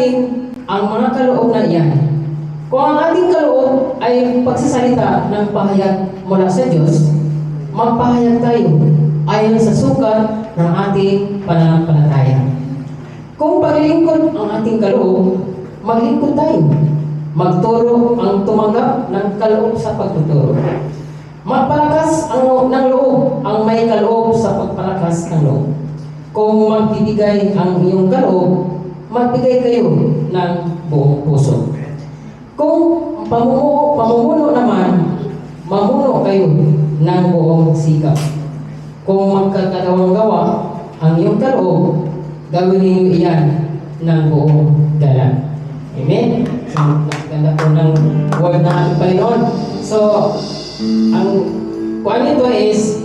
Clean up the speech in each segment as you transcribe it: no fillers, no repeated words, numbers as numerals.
natin ang mga kaloob na iyan. Kung ang ating kaloob ay pagsasalita ng pahayag mula sa Diyos, magpahayag tayo ayon sa sukat ng ating pananampalataya. Kung paglilingkod ang ating kaloob, maglingkod tayo. Magturo ang tumanggap ng kaloob sa pagtuturo. Magpalakas ng loob ang may kaloob sa pagpalakas ng loob. Kung magbibigay ang iyong kaloob, magbigay kayo ng buong puso. Kung pamumuno naman, mamuno kayo ng buong sikap. Kung magkakadawang gawa ang iyong kaloob, gawin ninyo iyan ng buong dala. Amen? So, ganda po ng word ng ating Panginoon. So, ang kuan nito is,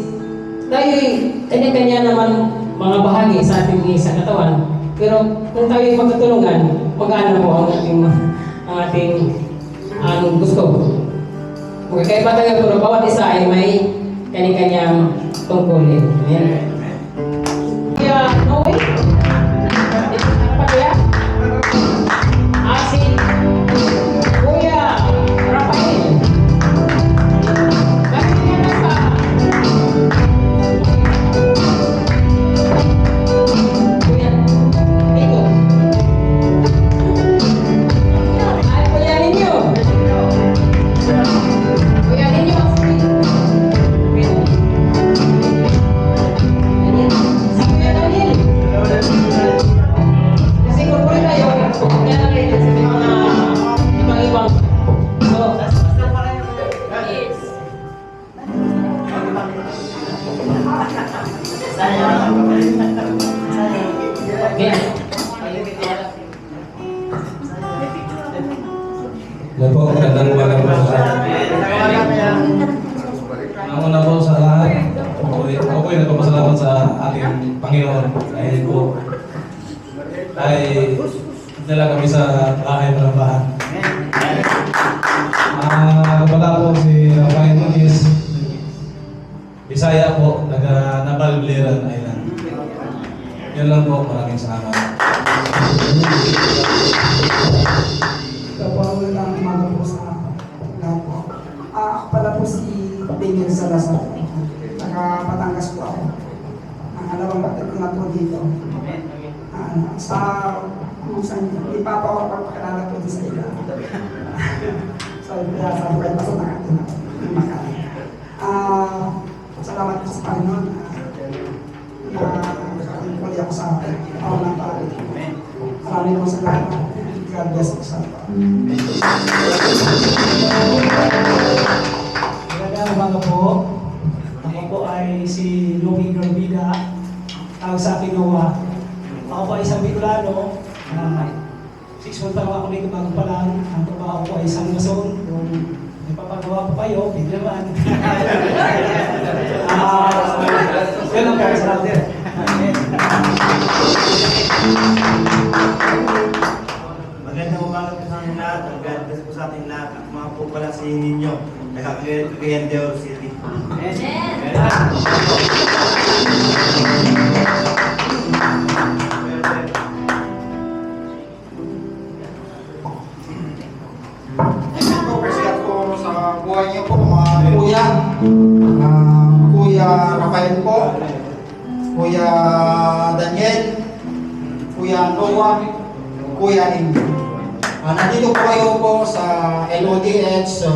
tayo'y kanya-kanya naman mga bahagi sa ating sa katawan. Pero kung tayo'y magkatulungan, mag-aano po ang gusto. Magkakaiba tayo, pero bawat isa ay may kanya-kanyang tungkulin. Amen? Kaya, no way? Ano pa kaya? Si Kuya Rafael. Bakit niya nasa? Kuya, dito. Ay, Kuya Ninyo. Kuya Ninyo. Si Kuya Daniel. Kasi corporate tayo. Kaya lang sa mga ibang-ibang. So, yes. Okay. Hello po, magandang umaga po sa lahat. Ang una po sa lahat, ako po yung nagpapasalamat sa ating Panginoon dahil po ay dala kami sa bahay ng bahan. Wala po si Rafael Nunez, Bisaya po, taga Nabalbliran Island. Yun lang po, maraming salamat. Ito po ang ulang umaga po sa lahat po. Ako pala po si Daniel Salazar. Taga Batangas po ako. Ang alawang batid ko na po dito. Sa kung di pa po ako pagpakilala po sa ila. So, sa buhay pa sa nakatin ako. Salamat po sa Panginoon na nakakuli ako sa ako ng pari. Maraming po sa lahat. God bless us all. Magandang umaga po. Ako po ay si Louie Garbida, tawag sa akin Noah. Ako po ay isang Bicolano. 6 months pa ako dito bago pa lang. Ang trabaho ko ay isang mason. Kung may papagawa po kayo, pwede naman. Yun ang kaya sa natin. Magandang umaga po sa ating lahat. Ang God bless po sa ating lahat. At mga po pala sa ninyo. Nakakagayan Deor City. Pagkasigat po sa buhay niyo po mga kuya. Kuya Rafael po. Kuya Daniel. Kuya Noah. Kuya Indy. Nandito po kayo po sa LODH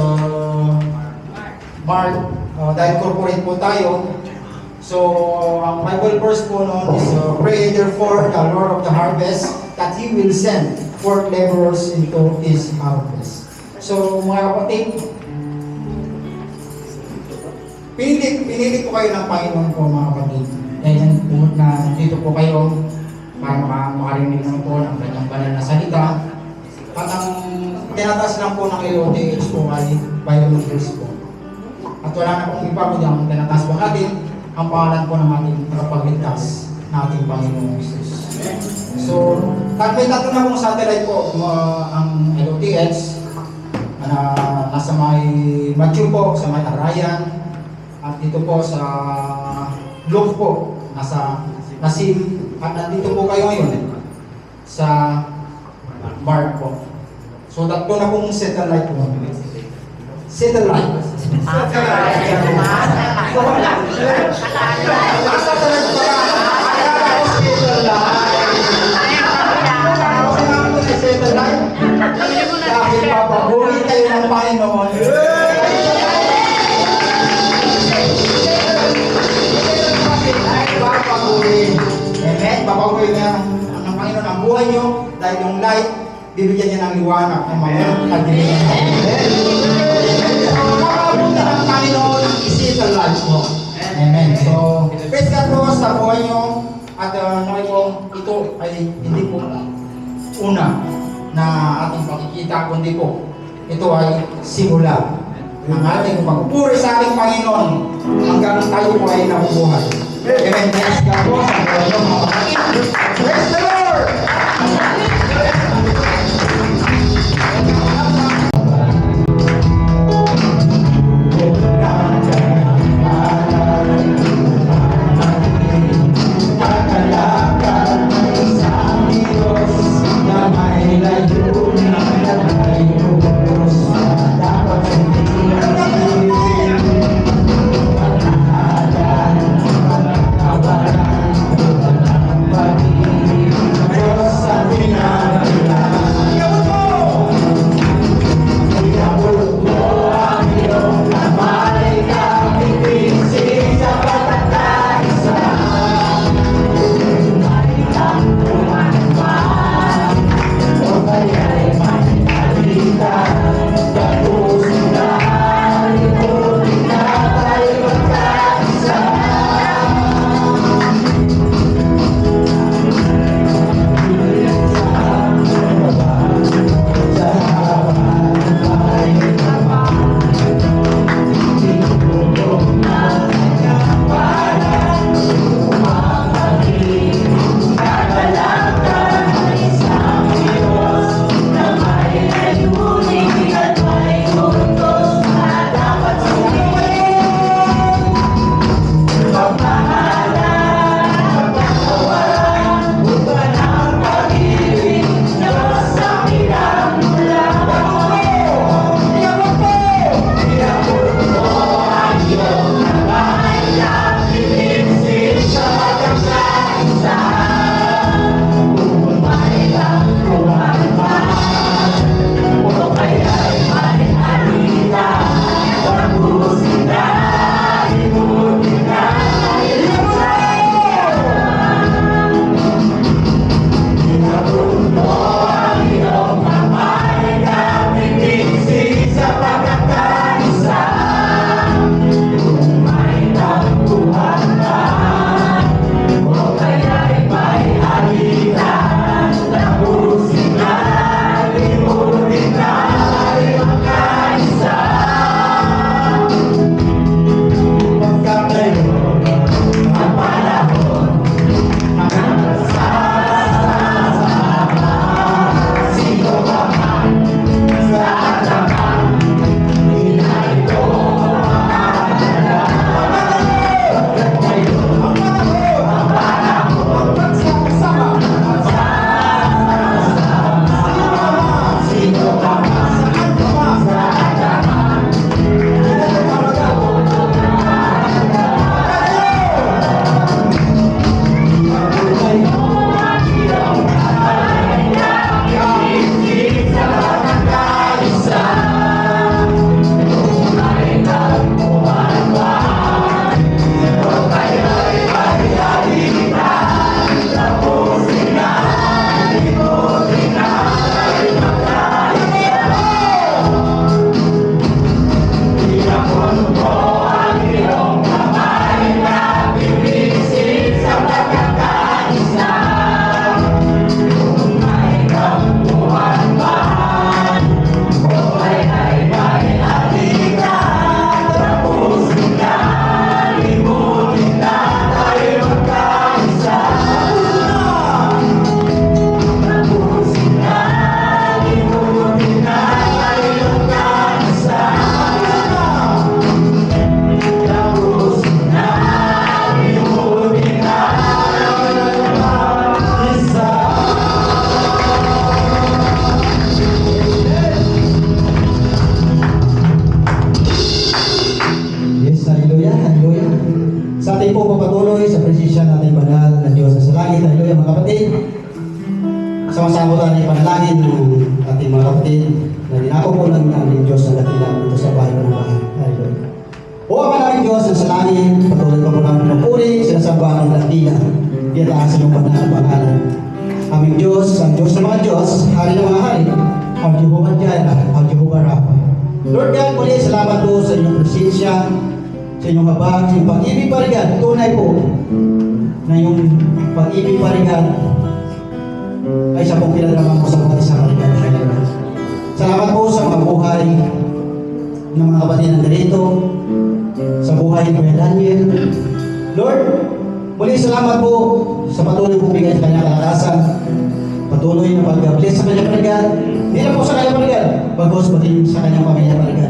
Mark dahil corporate po tayo. So, ang Bible verse po noon is pray therefore the Lord of the harvest that He will send forth laborers into His harvest. So, mga kapatid, pinili po kayo ng Panginoon po mga kapatid. Dahil na dito po kayo para makarinig naman po ng kanyang banal na salita. At ang tinataas lang po ng LODH po ay Bible verse po. At wala na pong iba kundi ang tinataas po natin ang pangalan po ng ating tagapagligtas na ating Panginoong Jesus. So, may tatlo na pong satellite po ang LODH na nasa may Matthew po, sa may Arayan, at dito po sa Luke po, nasa Nasim, at nandito po kayo ngayon sa mark po. So tatlo na pong satellite po. Satellite. Satellite pala. Akala ko satellite. Dahil papahuli kayo ng Panginoon. Papahuli. Amen. Papahuli nga ng Panginoon ang buhay nyo dahil yung light, bibigyan niya ng liwanag ng mga kadiliman. Amen. So, makapunta ng Panginoon, isita light mo. Amen. So, praise God po sa buhay nyo. At nakinig po, ito ay hindi po una na ating pakikita, kundi po ito ay simula ng ating pagpuri sa ating Panginoon hanggang tayo po ay nabubuhay. Amen. Praise God po sa buhay nyo mga kapatid. Praise the Lord! Diyos sa panalangin ng ating mga kapatid na dinako po ng aming Diyos na dakila dito sa bahay ng bahay. Hallelujah. O Ama namin Diyos na sa langit, patuloy ko po namin pinupuri, sinasamba ang dakila. Iyataas sa iyong banal na pangalan. Aming Diyos, ang Diyos ng mga Diyos, hari ng mga hari, ang Jehovah Jireh, ang Jehovah Rapha. Lord God, muli salamat po sa inyong presensya, sa inyong habag, sa inyong pag-ibig parigan. Tunay po na yung pag-ibig parigan ay sa pong pinadaraman ko sa mga isang parigan. Salamat po sa mga buhay ng mga kapatid na narito, sa buhay ni Kuya Daniel. Lord, muli salamat po sa patuloy pong bigay sa kanyang kalakasan, patuloy na pag-bless sa kanyang parigan. Hindi na po sa kanyang parigan, bagos pati sa kanyang pamilya parigan.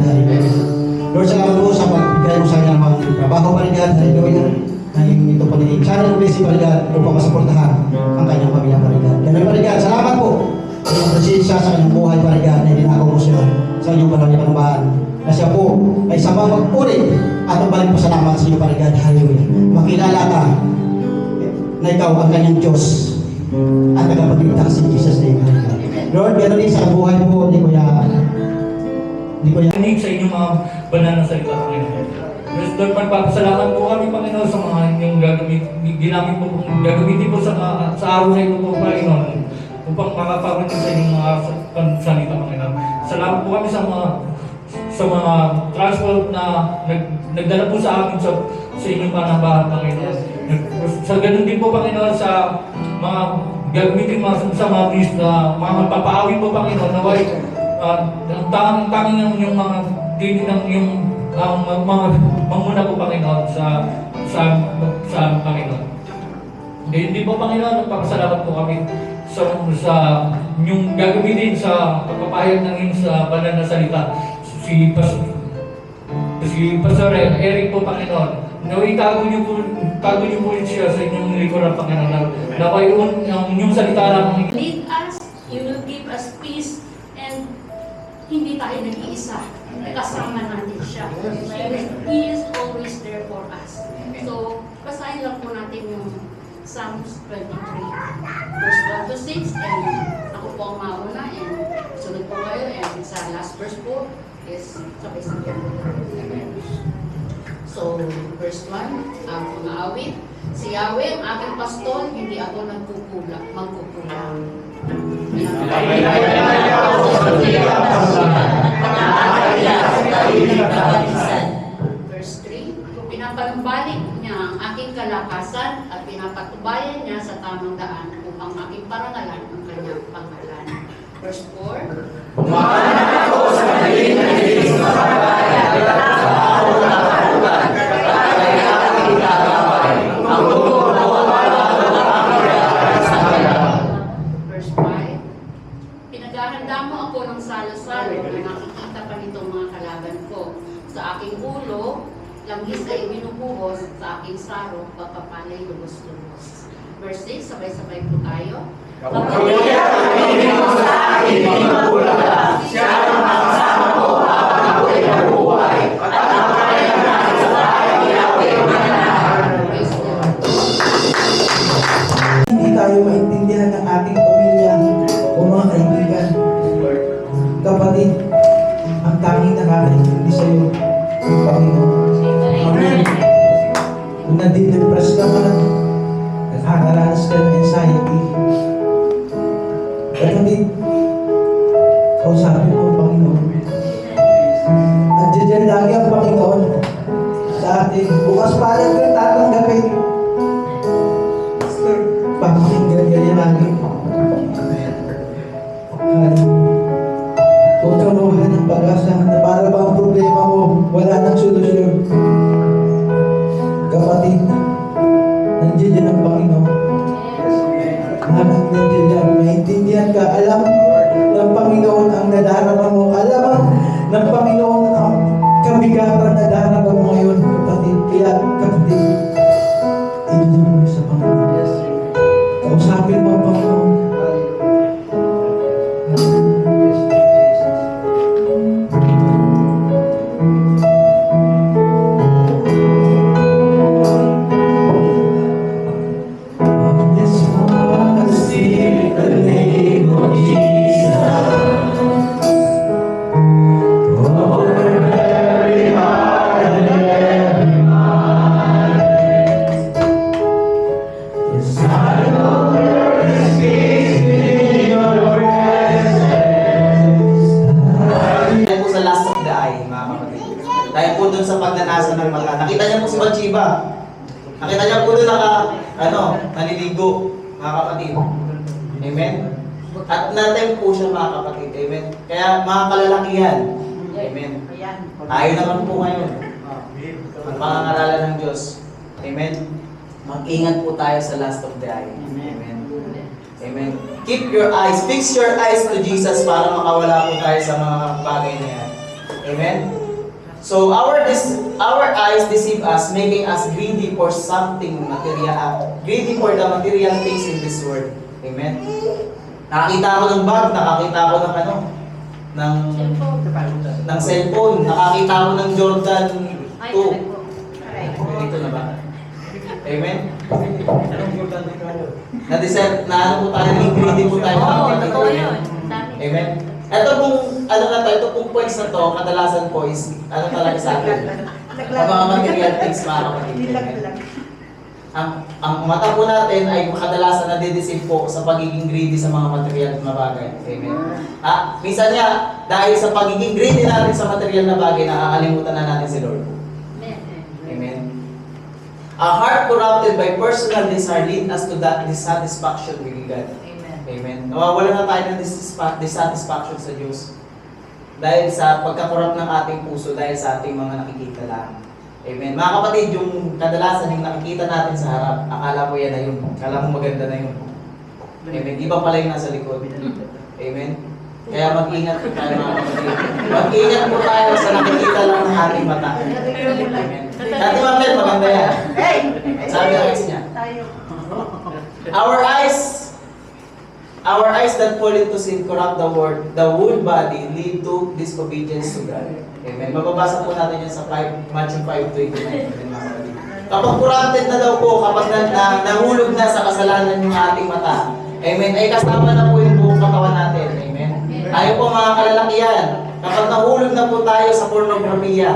Lord, salamat po sa pagbigay mo sa kanyang mga trabaho parigan. Hallelujah. Na yung ito pa rin, sana yung blessing parigan upang masuportahan ang kanyang pamilya parigan. Kanyang parigan, salamat po sa inyong presensya sa kanyang buhay parigan na dinakaw mo siya sa inyong maraming panumbahan. Na siya po ay sama magpuri at magbalik pasalamat sa inyong parigan. Hallelujah. Makilala ka na ikaw ang kanyang Diyos at tagapagligtas in Jesus' name. Lord, gano'n din sa buhay po ni Kuya Sa inyong mga banal na salita, Panginoon. Lord, magpapasalamat po kami, Panginoon, sa mga inyong gagamitin po sa araw na ito po, Panginoon, upang makapagod sa inyong mga salita, Panginoon. Salamat po kami sa mga transport na nagdala po sa amin sa inyong panambahan, Panginoon. Sa ganun din po, Panginoon, sa mga gagamitin sa mga miss na mga magpapaawin po, Panginoon, na ang tanging yung mga dini ng yung mga manguna po, Panginoon, sa Panginoon. Hindi po, Panginoon, nagpapasalamat po kami sa yung gagamitin sa pagpapahayag ng inyong sa banal na salita. Si Pastor Eric po, Panginoon, itago niyo po siya sa inyong likuran, Panginoon. Naway ang inyong salita lang. Lead us, you will give us peace, and hindi tayo nag-iisa. Kasama natin siya. He is always there for us. So, basahin lang po natin yung Psalms 23, verse 1 to 6, and ako po ang mauna, and sunod po kayo, and sa last verse po is sabay-sabay. So, verse 1, ang mga awit. Si Yahweh ang aking pastol, hindi ako magkukulang. Verse 3, pinapanumbalik niya ang aking kalakasan at pinapatubayan niya sa tamang daan upang aking parangalan ang kanyang pangalan. Verse 4, Umahan ako sa madilim na dilis na bagay at Verse 5, pinaghahanda mo ako ng salo-salo na nakikita pa nitong mga kalaban ko. Sa aking ulo, langis ay binubuhos, sa aking saro, papapalay lubos-lubos. Verse 6, sabay-sabay po tayo. Kapagkuya ang ibig mo sa akin, hindi magulaga. Siya ang makasama ko habang ako'y nabubuhay. At ang kanyang nasa bahay ni Yahweh manahan. Hindi tayo maintindihan ng ating pamilya o mga kaibigan. Kapatid, ang tanging nakakaintindi sa iyo, ang Panginoon. Amen. Kung nadidepress ka man, nakakaranas ka ng anxiety, kapatid, kausapin mo ang Panginoon. Nandiyan lagi ang Panginoon sa atin. Bukas palad ka tatanggapin. Pakinggan ka niya lagi. Huwag kang mawahan ng pag-asa na para ba ang problema mo wala nang solusyon. Kapatid, nandiyan yan ang Panginoon. Nandiyan yan. Maintindihan ka. Alam ng Panginoon ang nadarama mo. Alam ng Panginoon ang kabigatan na nadarama mo ngayon, kapatid. Kaya, kapatid, idulog mo sa Panginoon. Kausapin mo ang Panginoon. naranasan ng mata. Nakita niyo po si Bathsheba. Nakita niyo po doon naliligo, mga kapatid. Amen? At natin po siya, mga kapatid. Amen? Kaya mga kalalakihan. Amen? Tayo naman po ngayon. Ang pangangaralan ng Diyos. Amen? Mag-ingat po tayo sa last of the eye. Amen? Amen? Keep your eyes, fix your eyes to Jesus para makawala po tayo sa mga bagay na yan. Amen? So, our eyes deceive us, making us greedy for something material, greedy for the material things in this world. Amen? Nakakita ako ng bag, nakakita ako ng cellphone, nakakita ako ng Jordan 2. Ito na ba? Amen? Na ano po tayo, greedy po tayo. Amen? Ito pong, ito pong points na to, kadalasan po is, talaga sa atin? Ang mga material things, mga kapatid. Ang mata po natin ay kadalasan na dideceive po sa pagiging greedy sa mga material na bagay. Amen? Minsan nga, dahil sa pagiging greedy natin sa material na bagay, nakakalimutan na natin si Lord. Amen? A heart corrupted by personal desire lead us to that dissatisfaction with God. Amen. Nawawala na tayo ng dissatisfaction sa Diyos. Dahil sa pagkakorap ng ating puso, dahil sa ating mga nakikita lang. Amen. Mga kapatid, yung kadalasan yung nakikita natin sa harap, akala mo yan na yun. Akala mo maganda na yun. Amen. Iba pala yung nasa likod. Amen. Kaya mag-ingat po tayo, mga kapatid. Mag-ingat po tayo sa nakikita lang ng ating mata. Amen. Dati Mamel, maganda yan. Sabi ng ex niya. Our eyes that fall into sin corrupt the whole body, lead to disobedience to God. Amen. Mababasa po natin yan sa Matthew 5:29. Kapag corrupted na daw po, kapag nahulog na sa kasalanan yung ating mata, amen, ay kasama na po yung buong katawan natin. Amen. Tayo po mga kalalakihan, kapag nahulog na po tayo sa pornografiya,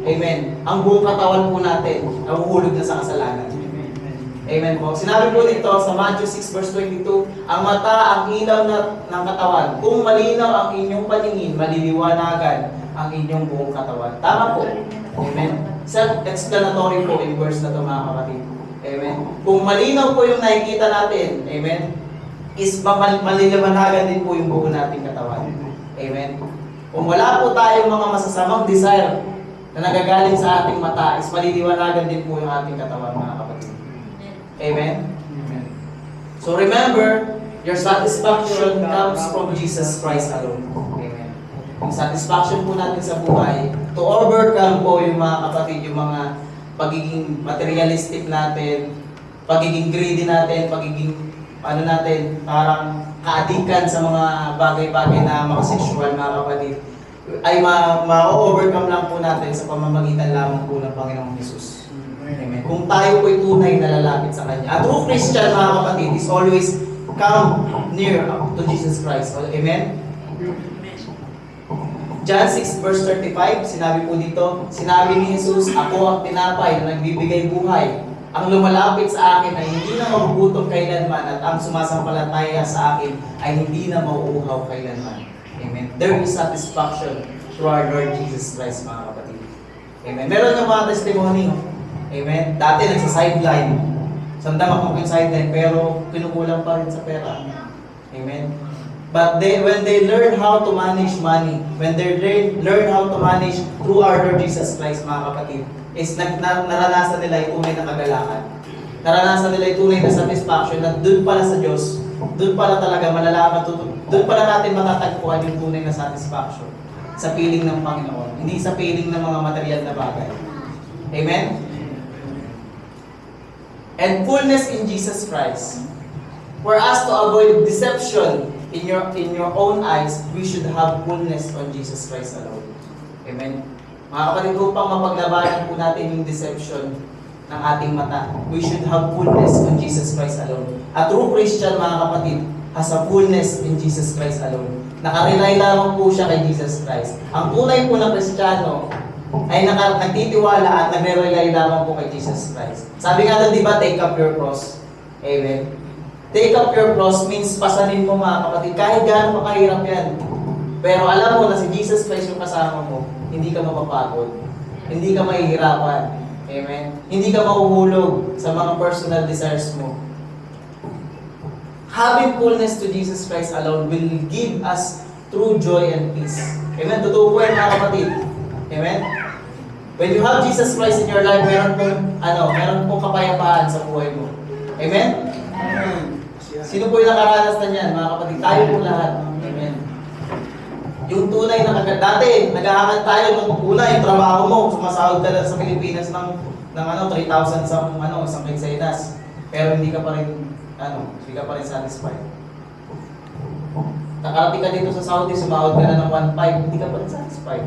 amen, ang buong katawan po natin, nahuhulog na sa kasalanan. Amen po. Sinabi po dito sa Matthew 6:22, ang mata, ang ilaw ng katawan. Kung malinaw ang inyong paningin, maliliwanagan ang inyong buong katawan. Tama po. Amen. Self-explanatory po yung verse na ito, mga kapatid. Amen. Kung malinaw po yung nakikita natin, amen, is maliliwanagan din po yung buong nating katawan. Amen. Kung wala po tayong mga masasamang desire na nagagaling sa ating mata, is maliliwanagan din po yung ating katawan, mga kapatid. Amen? Amen. So remember, your satisfaction comes from Jesus Christ alone. Amen. Yung satisfaction po natin sa buhay, to overcome po yung mga kapatid, yung mga pagiging materialistic natin, pagiging greedy natin, pagiging parang kaadikan sa mga bagay-bagay na makasexual, mga kapatid, ay ma-overcome lang po natin sa pamamagitan lamang po ng Panginoong Jesus. Amen. Kung tayo po'y tunay na lalapit sa Kanya. A true Christian, mga kapatid, is always come near to Jesus Christ. Amen? John 6:35, sinabi po dito, sinabi ni Jesus, ako ang tinapay na nagbibigay buhay. Ang lumalapit sa akin ay hindi na magugutom kailanman at ang sumasampalataya sa akin ay hindi na mauuhaw kailanman. Amen. There is satisfaction through our Lord Jesus Christ, mga kapatid. Amen. Meron ng mga testimony. Amen. Dati nagsa-sideline. Sandam ako yung sideline, pero kinukulang pa rin sa pera. Amen. But when they learn how to manage money, when they learn how to manage through our Lord Jesus Christ, mga kapatid, is naranasan nila yung tunay na kagalakan. Naranasan nila yung tunay na satisfaction na doon pala sa Diyos, doon pala talaga malalaman, doon pala natin matatagpuan yung tunay na satisfaction sa piling ng Panginoon, hindi sa piling ng mga material na bagay. Amen? And fullness in Jesus Christ. For us to avoid deception in your own eyes, we should have fullness on Jesus Christ alone. Amen. Mga kapatid, upang mapaglabanan po natin yung deception ng ating mata, we should have fullness on Jesus Christ alone. A true Christian, mga kapatid, has a fullness in Jesus Christ alone. Nakarely lamang po siya kay Jesus Christ. Ang tunay po na Kristiyano ay nagtitiwala at nagre-rely lamang po kay Jesus Christ. Sabi nga doon, di ba, take up your cross. Amen. Take up your cross means pasanin mo, mga kapatid. Kahit gaano makahirap yan. Pero alam mo na si Jesus Christ yung kasama mo, hindi ka mapapagod. Hindi ka mahihirapan. Amen? Hindi ka mahuhulog sa mga personal desires mo. Having fullness to Jesus Christ alone will give us true joy and peace. Amen? Totoo po yan mga kapatid. Amen? When you have Jesus Christ in your life, meron pong kapayapaan sa buhay mo. Amen? Sino po yung nakaranas na niyan, mga kapatid? Tayo po lahat. Amen. Yung tunay na dati, nag-aaral tayo nung una, yung trabaho mo, sumasahod ka lang sa Pilipinas ng 3,000 isang quincenas. Pero hindi ka pa rin satisfied. Nakarating ka dito sa Saudi, sumahod ka na ng 1,500, hindi ka pa rin satisfied.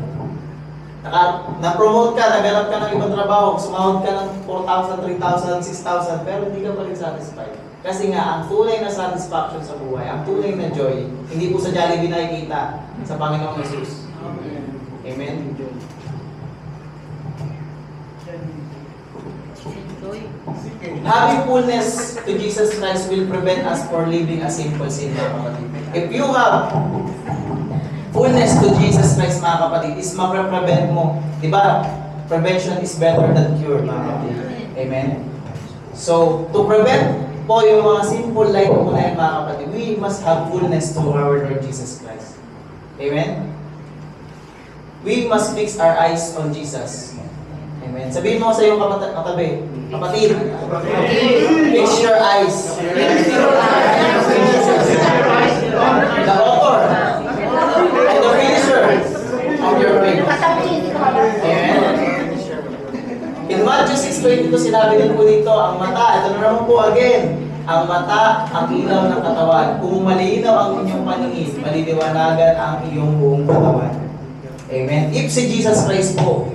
Na-promote ka, naganap ka ng ibang trabaho, sumahod ka ng 4,000, 3,000, 6,000, pero hindi ka pa rin satisfied. Kasi nga, ang tunay na satisfaction sa buhay, ang tunay na joy, hindi po sa Jollibee nakikita sa Panginoong Jesus. Amen? Having fullness to Jesus Christ will prevent us for living a simple sin, mga kapatid. If you have fullness to Jesus Christ, mga kapatid, is ma-prevent mo. Diba? Prevention is better than cure, mga kapatid. Amen? So, to prevent po yung mga simple life po na yun, mga kapatid, we must have fullness to our Lord Jesus Christ. Amen? We must fix our eyes on Jesus. Amen. Sabihin mo sa iyong katabi, kapatid, fix your eyes. The author and the finisher of your faith. Amen. In Matthew 6:22, sinabi din po dito, ang mata, ito na naman po again, ang mata, ang ilaw ng katawan. Kung malinaw ang inyong paningin, maliliwanagan ang iyong buong katawan. Amen. If si Jesus Christ po,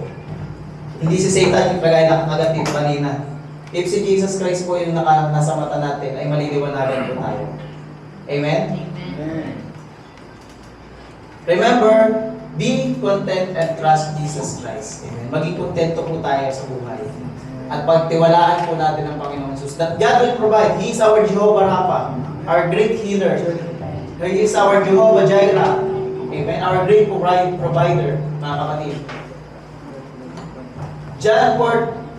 hindi si Satan yung kagaya na kagatin kanina. If si Jesus Christ po yung nasa mata natin, ay maliliwanagan po tayo. Amen? Remember, be content and trust Jesus Christ. Amen. Maging kontento po tayo sa buhay. At pagtiwalaan po natin ang Panginoon Jesus. That God will provide. He is our Jehovah Rapha, our great healer. He is our Jehovah Jireh. Amen. Our great provider, mga kapatid. John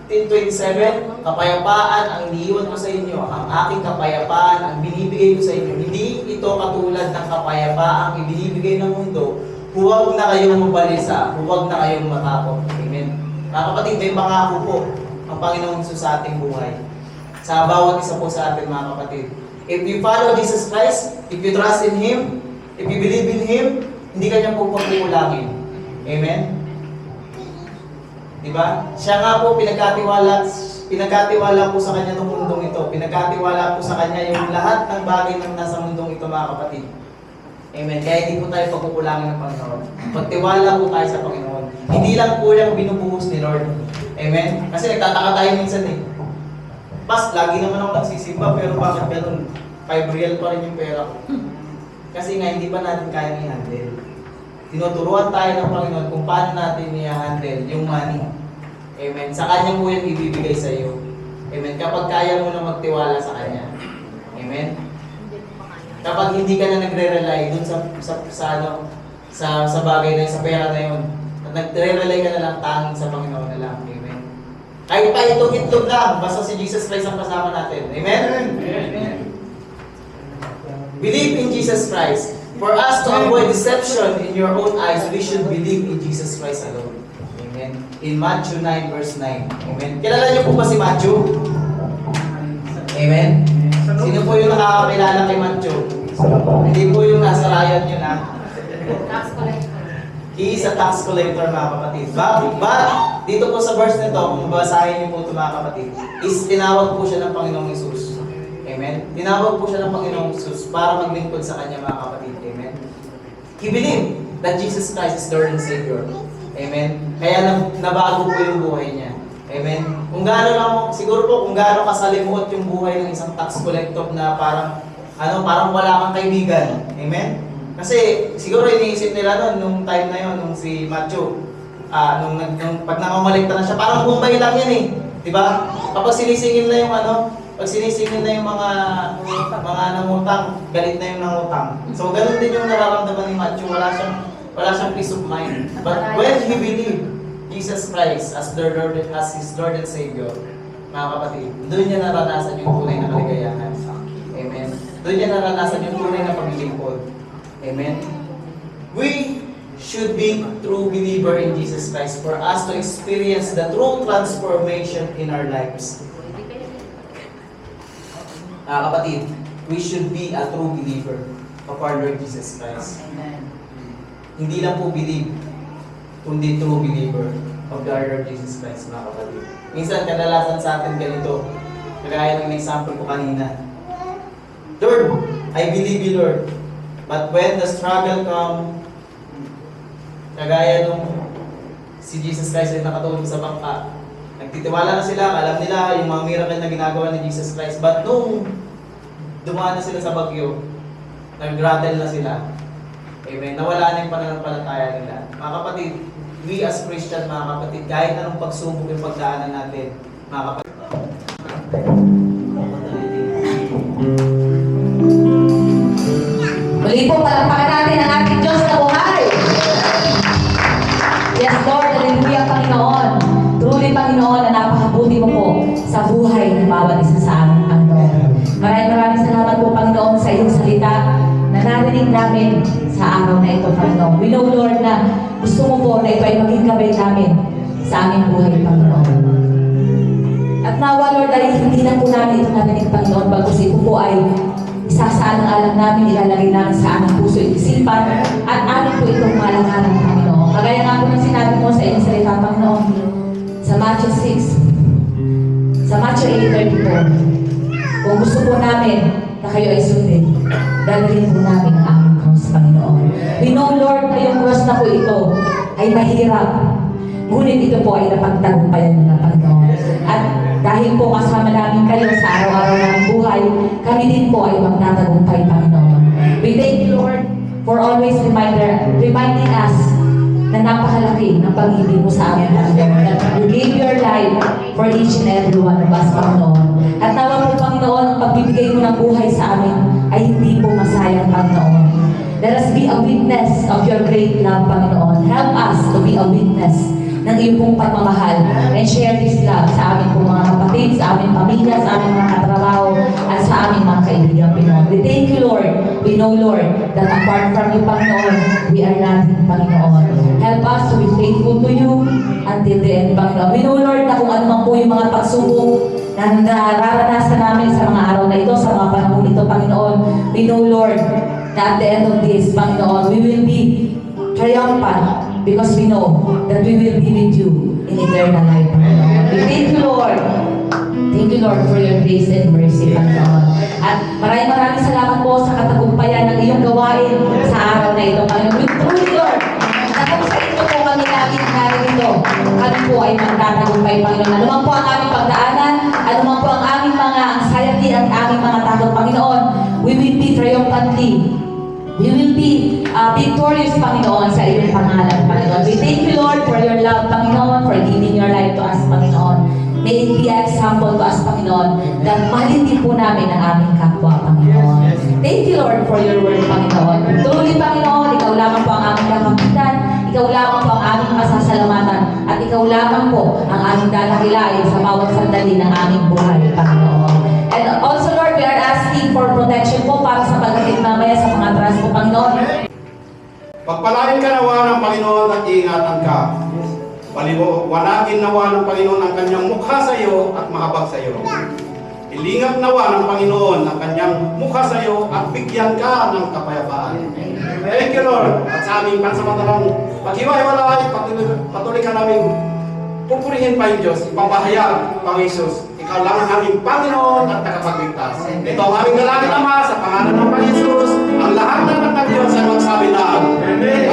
14:27, kapayapaan ang iniiwan ko sa inyo, ang aking kapayapaan ang binibigay ko sa inyo. Hindi ito katulad ng kapayapaang ibinibigay ng mundo. Huwag na kayong mabalisa, huwag na kayong matakot. Amen. Mga kapatid, may pangako po ang Panginoon Jesus sa ating buhay. Sa bawat isa po sa atin, mga kapatid. If you follow Jesus Christ, if you trust in Him, if you believe in Him, hindi ka niya po pagkukulangin. Amen? Diba? Siya nga po pinagkatiwala po sa kanya ng mundong ito. Pinagkatiwala po sa kanya yung lahat ng bagay na nasa mundong ito, mga kapatid. Amen. Kaya hindi po tayo pagkukulangin ng Panginoon. Pagtiwala po tayo sa Panginoon. Hindi lang po yung binubuhos ni Lord. Amen? Kasi nagtataka tayo minsan eh. Lagi naman ako nagsisimba, pero bakit ganun? 5 real pa rin yung pera ko. Kasi nga, hindi pa natin kaya i-handle. Tinuturuan tayo ng Panginoon kung paano natin i-handle yung money. Amen. Sa Kanya mo yung ibibigay sa iyo. Amen. Kapag kaya mo na magtiwala sa Kanya. Amen. Kapag hindi ka na nagre-rely dun sa bagay na yun, sa pera na yun, at nagre-rely ka na lang tanging sa Panginoon na lang. Amen. Kahit pa itong-itlog lang, basta si Jesus Christ ang kasama natin. Amen? Amen. Believe in Jesus Christ. For us to avoid deception in your own eyes, we should believe in Jesus Christ alone. Amen. In Matthew 9 verse 9. Amen. Kilala niyo po ba si Matthew? Amen. Sino po yung nakakakilala kay Matthew? Hindi po yung nasa rayon yun, ha? Tax collector. He is a tax collector, mga kapatid. But dito po sa verse nito, kung basahin niyo po ito, mga kapatid, is tinawag po siya ng Panginoong Jesus. Amen. Tinawag po siya ng Panginoong Jesus para maglingkod sa Kanya, mga kapatid. Amen. He believed that Jesus Christ is Lord and Savior. Amen. Kaya nabago po yung buhay niya. Amen. Kung gaano lang, siguro po kung gaano kasalimuot yung buhay ng isang tax collector na parang wala kang kaibigan. Amen. Kasi siguro iniisip nila nung time na yon, nung si Matthew, pag nakamalikta na siya, parang Bombay lang yan eh. Diba? Kapag sinisingil na yung pag sinisingil na yung mga nangutang, galit na yung nangutang. So, ganun din yung nararamdaman ni Matthew. Wala siyang peace of mind. But when he believed Jesus Christ as His Lord and Savior, mga kapatid, doon niya naranasan yung tunay na kaligayahan. Amen. Doon niya naranasan yung tunay na paglilingkod. Amen. We should be true believer in Jesus Christ for us to experience the true transformation in our lives. Kapatid, we should be a true believer of our Lord Jesus Christ. Hindi lang po believe, kundi true believer of the Lord Jesus Christ, mga kapatid. Minsan, kadalasan sa atin ganito, kagaya ng example ko kanina. Lord, I believe you, Lord. But when the struggle comes, kagaya nung si Jesus Christ ay nakatulog sa bangka, nagtitiwala na sila, alam nila yung mga miracle na ginagawa ni Jesus Christ. But nung dumaan na sila sa bagyo, nag-rattle na sila. Amen. Nawala na yung pananampalataya nila. Mga kapatid, we as Christian, mga kapatid, kahit anong pagsubok yung pagdaanan natin, mga kapatid. Muli po, palakpakan natin ang ating Diyos na buhay. Yes, Lord, hallelujah, Panginoon. Truly, Panginoon, na napakabuti mo po sa buhay ng bawat isa sa amin, Panginoon. Maraming salamat po, Panginoon, sa iyong salita na narinig namin sa araw na ito, Panginoon. We know, Lord, na gusto mo po na ito ay maging gabay namin sa aming buhay, Panginoon. At nawa, Lord, dahil hindi na po namin ito narinig, Panginoon, bagos ito po ay isasaalang-alang namin, ilalagay namin sa aming puso at isipan, at amin po itong malakaran, Panginoon. Kagaya nga po ng sinabi mo sa inyong salita, Panginoon, sa Matthew 6, sa Matthew 8:34, kung gusto po namin na kayo ay sundin, dalhin po namin ang aming cross, Panginoon. We know, Lord, na yung cross na po ito ay mahirap, ngunit ito po ay napagtagumpayan ng Panginoon. At dahil po kasama namin kayo sa araw-araw ng buhay, kami din po ay magtatagumpay, Panginoon. We thank you, Lord, for always reminding us na napakalaki ng pag-ibig mo sa amin, Panginoon. That you gave your life for each and every one of us, Panginoon. At nawa po, Panginoon, ang pagbibigay mo ng buhay sa amin ay hindi po masayang, Panginoon. Let us be a witness of your great love, Panginoon. Help us to be a witness ng iyong pong pagmamahal and share this love sa aming pong mga kapatid, sa aming pamilya, sa aming mga katrabaho, at sa aming mga kaibigan, Panginoon. We thank you, Lord. We know, Lord, that apart from you, Panginoon, we are nothing, Panginoon. Help us to be faithful to you until the end, Panginoon. We know, Lord, na kung ano man po yung mga pagsubok na nararanasan namin sa mga araw na ito, sa mga panahon ito, Panginoon, we know, Lord, that at the end of this, Panginoon, we will be triumphant because we know that we will be with you in eternal life, Panginoon. We thank you, Lord. Thank you, Lord, for your grace and mercy, Panginoon. At maraming salamat po sa katagumpayan ng iyong gawain sa araw na ito, Panginoon. We truly, Lord, na kung sa ito po kami laging narito, kami po ay magtatagumpay, Panginoon. Ano man po ang aming pagdaanan, ano man po ang aming mga anxiety at aming mga takot, Panginoon, we will be triumphantly. We will be victorious, Panginoon, sa iyong pangalan, Panginoon. We thank you, Lord, for your love, Panginoon, for giving your life to us, Panginoon. May it be an example to us, Panginoon, that mahalin din po namin ang aming kapwa, Panginoon. Thank you, Lord, for your word, Panginoon. Truly, Panginoon, ikaw lamang po ang aming kakapitan, ikaw lamang po ang aming masasalamatan, at ikaw lamang po ang aming dalakilain sa bawat sandali ng aming buhay, Panginoon. And also, Lord, we are asking for protection po para sa pagdating mamaya sa mga atras po, Panginoon. Pagpalain ka nawa ng Panginoon at iingatan ka. Paliwanagin nawa ng Panginoon ang kanyang mukha sa iyo at mahabag sa iyo. Ilingap nawa ng Panginoon ang kanyang mukha sa iyo at bigyan ka ng kapayapaan. Thank you, Lord. At sa aming pansamantalang paghiwa-hiwalay, patuloy ka namin pupurihin pa yung Diyos, ipapahayag, Pang Jesus. Ikaw lang ang aming Panginoon at tagapagligtas. Ito ang aming dalangin, Ama, sa pangalan ng Pang Jesus. Ang lahat ng anak ng Diyos ay magsabi na, Amen.